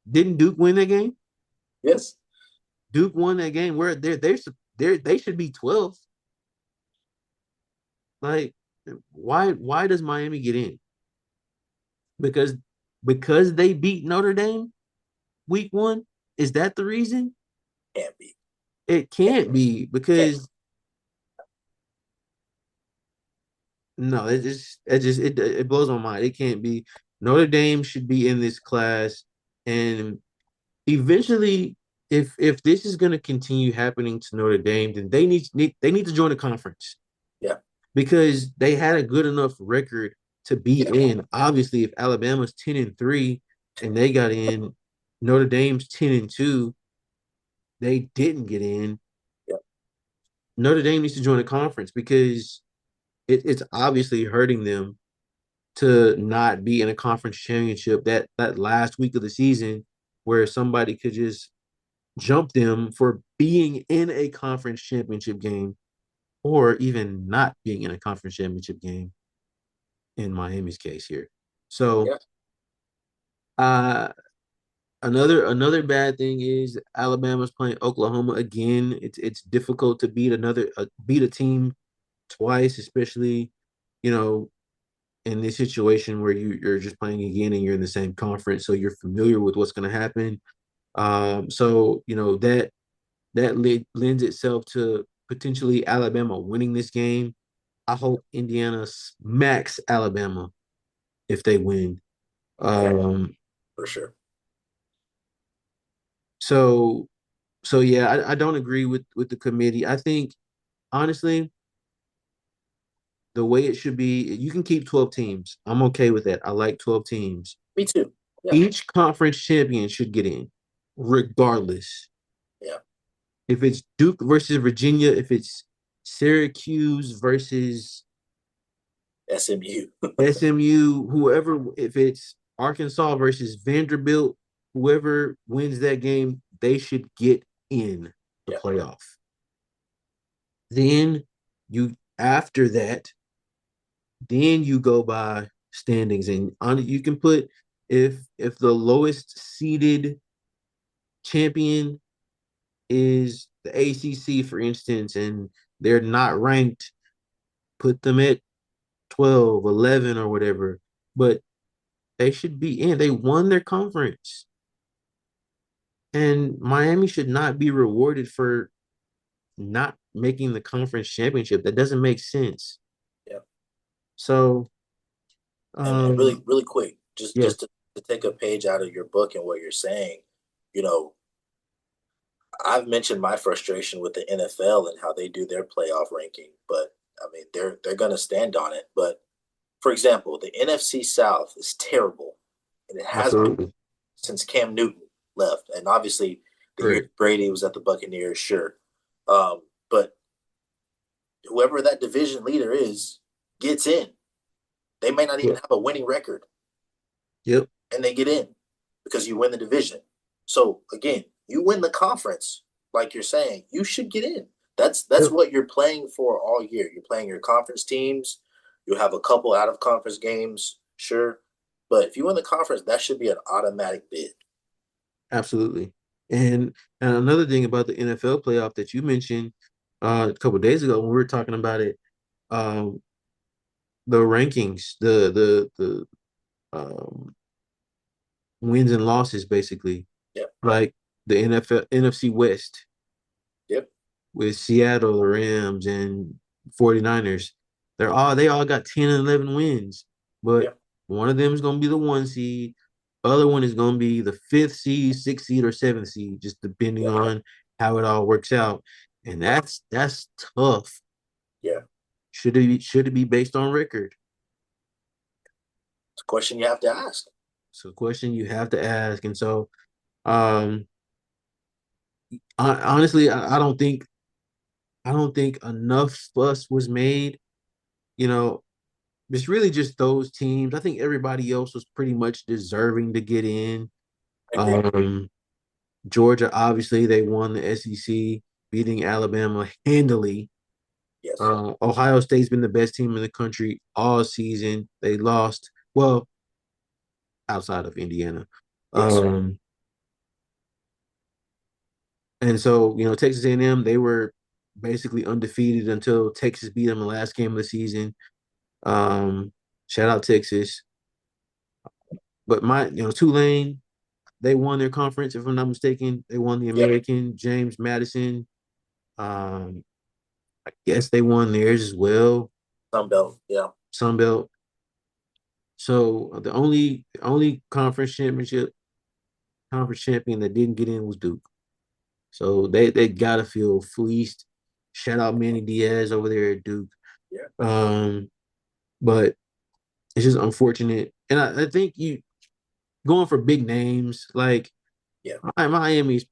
Didn't Duke win that game? Yes. Duke won that game. Where they should be 12th. Like why does Miami get in? Because they beat Notre Dame week 1? Is that the reason? Can't be. It Can't. can't be Can't. because no, it blows my mind. It can't be. Notre Dame should be in this class, and eventually, if this is going to continue happening to Notre Dame, then they need to join the conference Yeah. because they had a good enough record to be Yeah. in. Obviously, if Alabama's 10-3 and they got in, Notre Dame's 10-2, they didn't get in. Yeah. Notre Dame needs to join the conference because it's obviously hurting them to not be in a conference championship that last week of the season where somebody could just jump them for being in a conference championship game or even not being in a conference championship game in Miami's case here. So Yeah. uh another bad thing is Alabama's playing Oklahoma again. It's difficult to beat a team twice, especially you know in this situation where you're just playing again and you're in the same conference, so you're familiar with what's going to happen. So that lends itself to potentially Alabama winning this game. I hope Indiana smacks Alabama if they win. Yeah. Um, For sure. so yeah, I don't agree with the committee. I think honestly, the way it should be, you can keep 12 teams. I'm okay with that. I like 12 teams. Me too. Yeah. Each conference champion should get in, regardless. Yeah. If it's Duke versus Virginia, if it's Syracuse versus SMU. SMU, whoever, if it's Arkansas versus Vanderbilt, whoever wins that game, they should get in the Yeah. playoff. Then after that, then you go by standings and on you can put if the lowest seeded champion is the ACC, for instance, and they're not ranked, put them at 12, 11, or whatever. But they should be in. They won their conference. And Miami should not be rewarded for not making the conference championship. That doesn't make sense. Yeah. So, And really, really quick, yeah, just to take a page out of your book and what you're saying, you know, I've mentioned my frustration with the NFL and how they do their playoff ranking, but I mean they're gonna stand on it. But for example, the NFC South is terrible, and it has been absolutely. since Cam Newton left, and obviously the year Correct. Brady was at the Buccaneers, sure, but whoever that division leader is gets in. They may not even Yep. have a winning record, Yep. and they get in because you win the division. So again, you win the conference, like you're saying, you should get in. That's Yep. what you're playing for all year. You're playing your conference teams. You have a couple out of conference games, sure, but if you win the conference, that should be an automatic bid. Absolutely. And another thing about the NFL playoff that you mentioned a couple of days ago when we were talking about it, um, the rankings, the wins and losses, basically, Yep, like the NFL NFC West yep, with Seattle, the Rams, and 49ers. They all got 10 and 11 wins, but yep, one of them is going to be the 1 seed. Other one is going to be the fifth seed, sixth seed, or seventh seed, just depending yep, on how it all works out. And yep, that's tough. yeah. Should it be based on record? It's a question you have to ask. It's a question you have to ask. And so, um, Honestly, I don't think enough fuss was made. You know, it's really just those teams. I think everybody else was pretty much deserving to get in. I agree. Um, Georgia, obviously, they won the SEC, beating Alabama handily. Yes. Ohio State's been the best team in the country all season. They lost, well, outside of Indiana. Yes. Um, and so, Texas A&M, they were basically undefeated until Texas beat them the last game of the season. Um, Shout out Texas. But Tulane, they won their conference, if I'm not mistaken. They won the Yep. American. James Madison, um, I guess they won theirs as well. Sun Belt. Yeah. Sun Belt. So the only conference champion that didn't get in was Duke. So they gotta feel fleeced. Shout out Manny Diaz over there at Duke. Yeah. Um, but it's just unfortunate. And I think you going for big names like Yeah. Miami's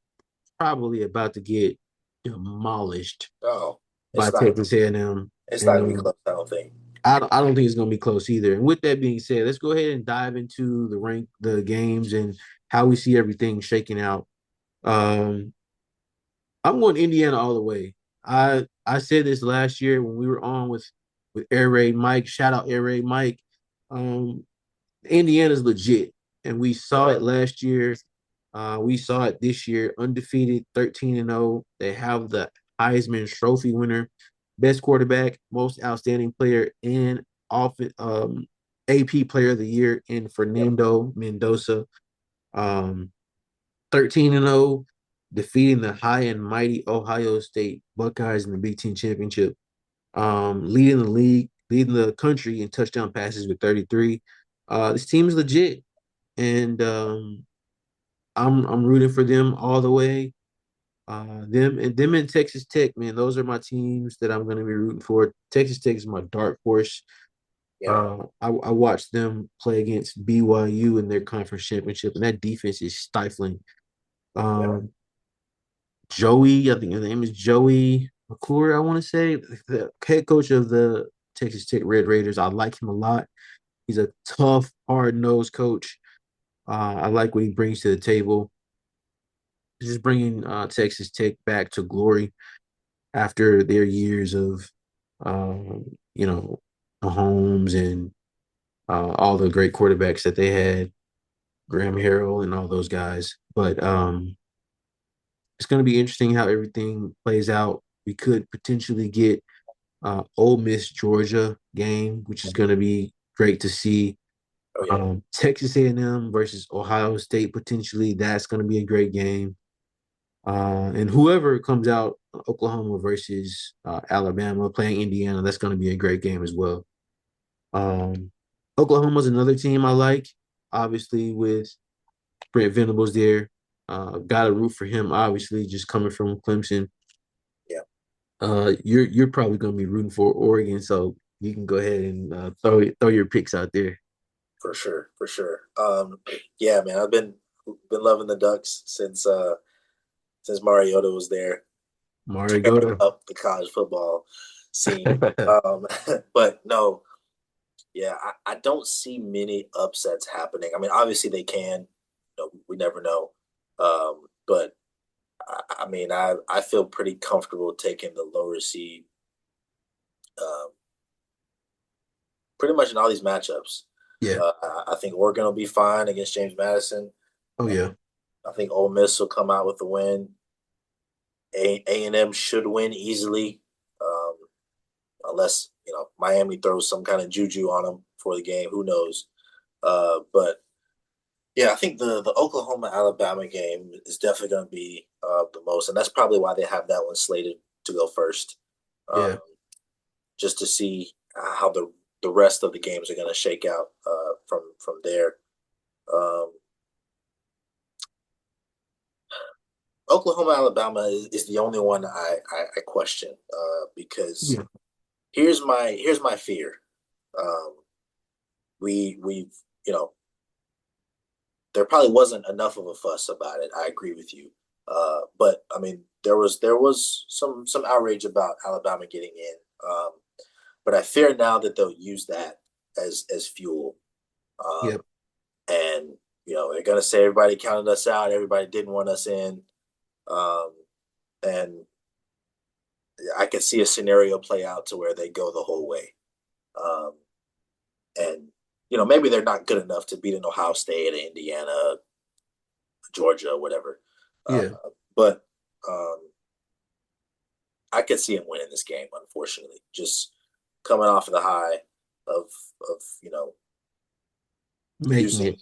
probably about to get demolished Oh, by it's not. Texas A&M. It's not gonna be And close. I don't think. I don't think it's going to be close either. And with that being said, let's go ahead and dive into the games, and how we see everything shaking out. Um, I'm going Indiana all the way. I said this last year when we were on with Air Raid Mike. Shout out Air Raid Mike. Um, Indiana's legit, and we saw Yeah. it last year. We saw it this year, undefeated, 13-0. They have the Heisman Trophy winner, best quarterback, most outstanding player, and off AP Player of the Year in Yep. Fernando Mendoza. Um, 13-0, defeating the high and mighty Ohio State Buckeyes in the Big Ten championship. Leading the league, leading the country in touchdown passes with 33. This team is legit, and I'm rooting for them all the way. Them and Texas Tech, man, those are my teams that I'm going to be rooting for. Texas Tech is my dark horse. Yeah. I watched them play against BYU in their conference championship, and that defense is stifling. Yeah. Um, Joey, I think his name is Joey McClure, I want to say, the head coach of the Texas Tech Red Raiders. I like him a lot. He's a tough, hard-nosed coach. I like what he brings to the table. Just bringing Texas Tech back to glory after their years of, um, you know, Mahomes and all the great quarterbacks that they had, Graham Harrell and all those guys. But it's going to be interesting how everything plays out. We could potentially get Ole Miss Georgia game, which is going to be great to see. Oh yeah. Texas A&M versus Ohio State potentially. That's going to be a great game. And whoever comes out, Oklahoma versus Alabama playing Indiana, that's going to be a great game as well. Um, Oklahoma's another team I like, obviously with Brent Venables there. Got to root for him, obviously, just coming from Clemson. Yeah. You're probably going to be rooting for Oregon, so you can go ahead and throw your picks out there. For sure. For sure. Yeah, man. I've been loving the Ducks since Mariota was there, tearing Mariota. up the college football scene. Um, but no, yeah, I don't see many upsets happening. I mean, obviously they can. We never know. But I mean, I feel pretty comfortable taking the lower seed, um, pretty much in all these matchups. Yeah. I think Oregon will be fine against James Madison. Oh Uh, yeah. I think Ole Miss will come out with the win. A&M should win easily, um, unless Miami throws some kind of juju on them for the game. Who knows? But yeah, I think the Oklahoma Alabama game is definitely going to be the most, and that's probably why they have that one slated to go first, Yeah. just to see how the rest of the games are going to shake out from there. Um, Oklahoma Alabama is the only one I question because Yeah. here's my fear. Um, we've there probably wasn't enough of a fuss about it. I agree with you. But I mean, there was some outrage about Alabama getting in. But I fear now that they'll use that as fuel. Um, Yep. and they're gonna say everybody counted us out, everybody didn't want us in. Um, and I can see a scenario play out to where they go the whole way. Um, and maybe they're not good enough to beat an Ohio State, Indiana, Georgia, whatever. Uh, Yeah. but um, I could see him winning this game. Unfortunately, just coming off of the high of Making using it.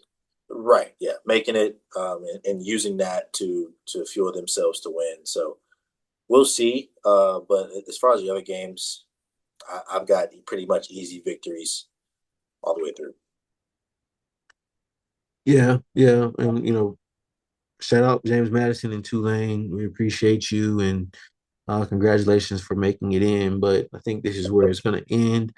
right, yeah, making it and using that to fuel themselves to win. So we'll see. But as far as the other games, I've got pretty much easy victories all the way through. Yeah. Yeah. And shout out James Madison and Tulane. We appreciate you and congratulations for making it in. But I think this is where it's going to end.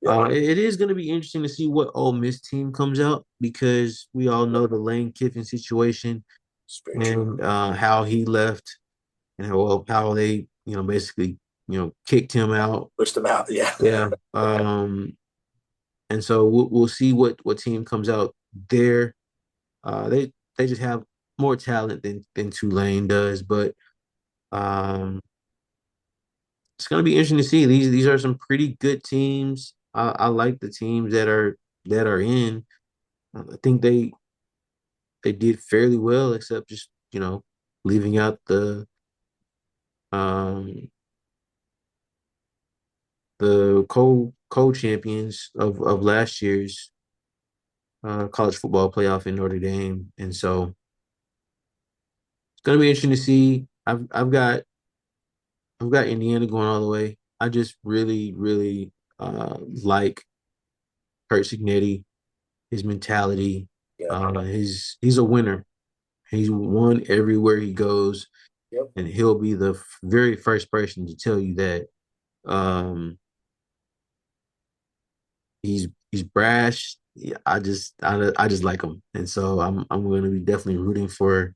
Yep, It is going to be interesting to see what Ole Miss team comes out because we all know the Lane Kiffin situation it's very true. and how he left and how they basically kicked him out. Pushed them out. Yeah, Yeah. And so we'll see what team comes out there. They just have more talent than Tulane does, but um, it's gonna be interesting to see. These are some pretty good teams. I like the teams that are in. I think they did fairly well, except just leaving out um the co-champions of last year's college football playoff in Notre Dame, and so it's gonna be interesting to see. I've got Indiana going all the way. I just really, really like Kurt Signetti, his mentality. yep, He's a winner. He's won everywhere he goes, yep. and he'll be the very first person to tell you that. Um, he's brash. Yeah, I just like him, and so I'm going to be definitely rooting for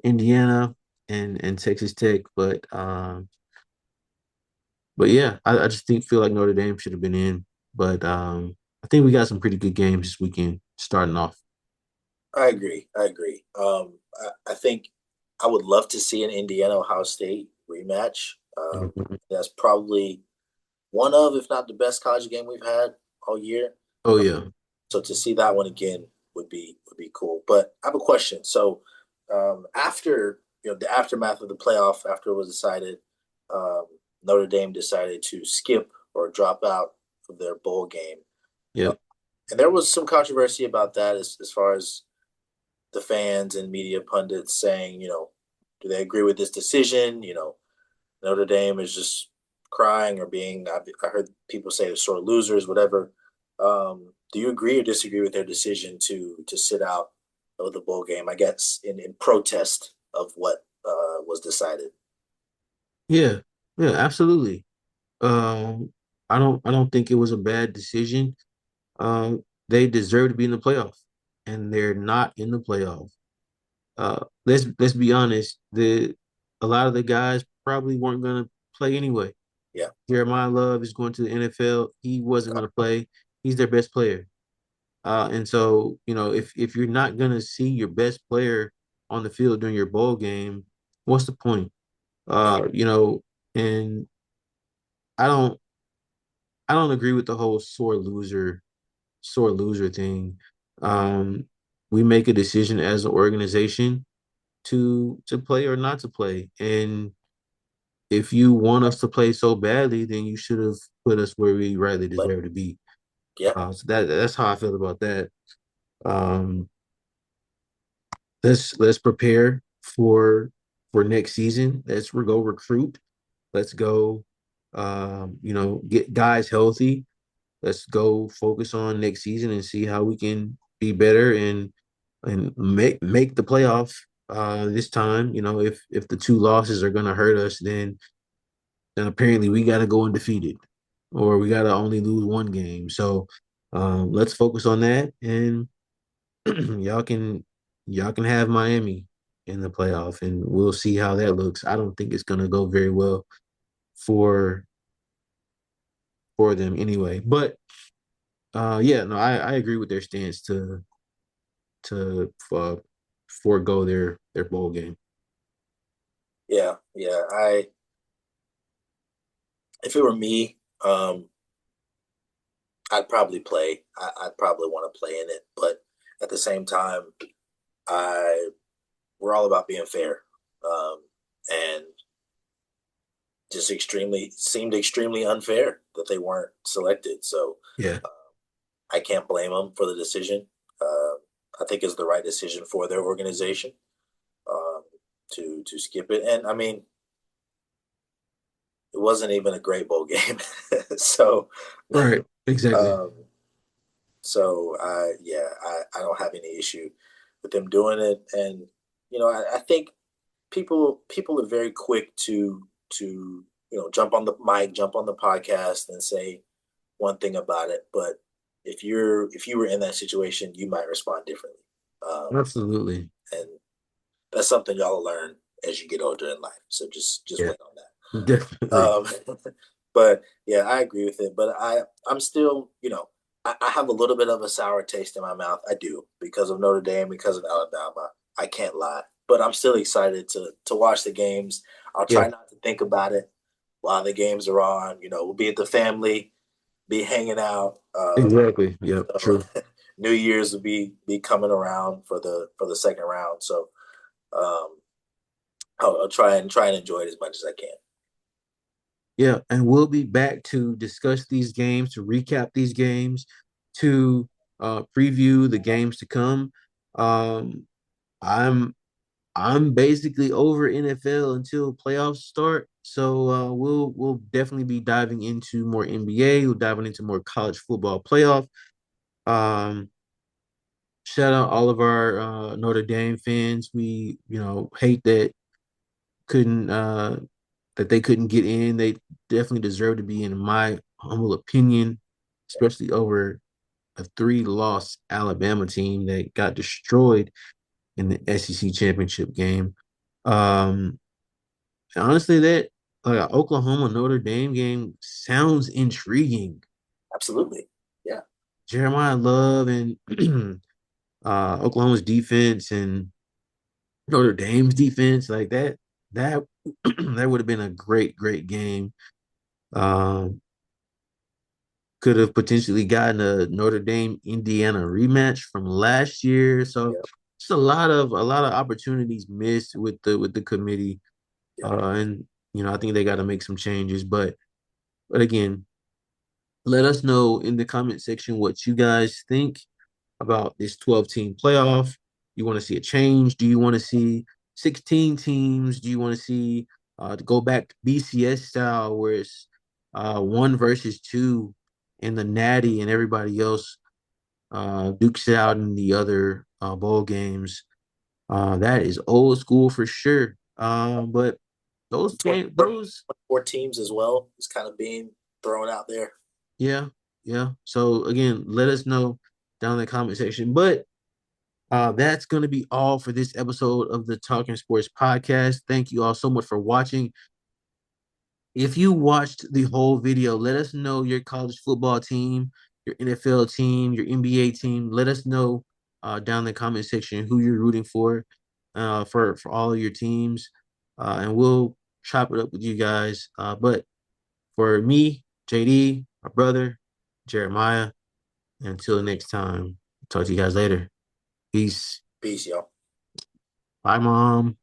Indiana and Texas Tech, but yeah, I just feel like Notre Dame should have been in. But I think we got some pretty good games this weekend starting off. I agree. I agree. I think I would love to see an Indiana Ohio State rematch. Mhm. That's probably one of, if not the best college game we've had all year. Oh yeah. So to see that one again would be cool. But I have a question. So after the aftermath of the playoff, after it was decided, um, Notre Dame decided to skip or drop out of their bowl game, uh, Yep. and there was some controversy about that as far as the fans and media pundits saying, do they agree with this decision? Notre Dame is just crying or being. I heard people say they're sore losers, whatever. Do you agree or disagree with their decision to sit out of the bowl game? I guess in protest of what was decided. Yeah. Yeah. Absolutely. Um, I don't think it was a bad decision. They deserve to be in the playoff, and they're not in the playoff. Let's be honest. A lot of the guys probably weren't gonna play anyway. Yeah, Jeremiah Love is going to the NFL. He wasn't gonna play. He's their best player. And so if you're not gonna see your best player on the field during your bowl game, what's the point? yeah, And I don't I don't agree with the whole sore loser thing. Um, we make a decision as an organization to play or not to play. And if you want us to play so badly, then you should have put us where we rightly but deserve to be. yeah, So that's how I feel about that. Um, let's prepare for next season. Let's go recruit. Let's go get guys healthy. Let's go focus on next season and see how we can be better and make the playoff this time. If the two losses are gonna hurt us, then apparently we gotta go undefeated or we gotta only lose one game. So let's focus on that and y'all can y'all can have Miami. in the playoff, and we'll see how that looks. I don't think it's going to go very well for them anyway. But yeah, no, I agree with their stance to forego their bowl game. Yeah, yeah. If it were me, I'd probably play. I'd probably want to play in it, but at the same time, I we're all about being fair, and just extremely seemed extremely unfair that they weren't selected. So Yeah, uh, I can't blame them for the decision. Uh, I think it's the right decision for their organization um, to skip it. And I mean, it wasn't even a great bowl game, so right, exactly. um, so I don't have any issue with them doing it. And I think people are very quick to jump on the mic, jump on the podcast, and say one thing about it. But if you were in that situation, you might respond differently. Absolutely. And that's something y'all learn as you get older in life. So just Yeah, wait on that. definitely. But yeah, I agree with it. But I'm still, I have a little bit of a sour taste in my mouth. I do because of Notre Dame, because of Alabama. I can't lie. But I'm still excited to watch the games. I'll Yeah, try not to think about it while the games are on. We'll be at the family, be hanging out. exactly. Yep, So true. New Year's will be coming around for the second round. So um, I'll try and enjoy it as much as I can. Yeah, and we'll be back to discuss these games, to recap these games, to preview the games to come. Um, I'm I'm basically over NFL until playoffs start. So we'll definitely be diving into more NBA. We'll diving into more college football playoff. Um, Shout out all of our Notre Dame fans. We hate couldn't that they couldn't get in. They definitely deserve to be in my humble opinion, especially over a three-loss Alabama team that got destroyed in the SEC championship game. Um, Honestly, that like Oklahoma Notre Dame game sounds intriguing. Absolutely. Yeah. Jeremiah Love and Oklahoma's defense and Notre Dame's defense, like that that would have been a great game. Um, could have potentially gotten a Notre Dame Indiana rematch from last year. So Yeah. it's a lot of opportunities missed with the committee. Yeah. And I think they got to make some changes. But again, let us know in the comment section what you guys think about this 12-team playoff. You want to see a change? Do you want to see 16 teams? Do you want to see to go back to BCS style where it's one versus two in the Natty and everybody else dukes it out in the other bowl games? That is old school for sure. But those games, 24 teams as well is kind of being thrown out there. yeah, yeah. So again, let us know down in the comment section. But that's going to be all for this episode of the Talking Sports podcast. Thank you all so much for watching. If you watched the whole video, let us know your college football team, your NFL team, your NBA team. Let us know down in the comment section who you're rooting for all of your teams, and we'll chop it up with you guys. But for me, JD, my brother, Jeremiah, until next time, talk to you guys later. Peace. Peace, y'all. Bye, mom.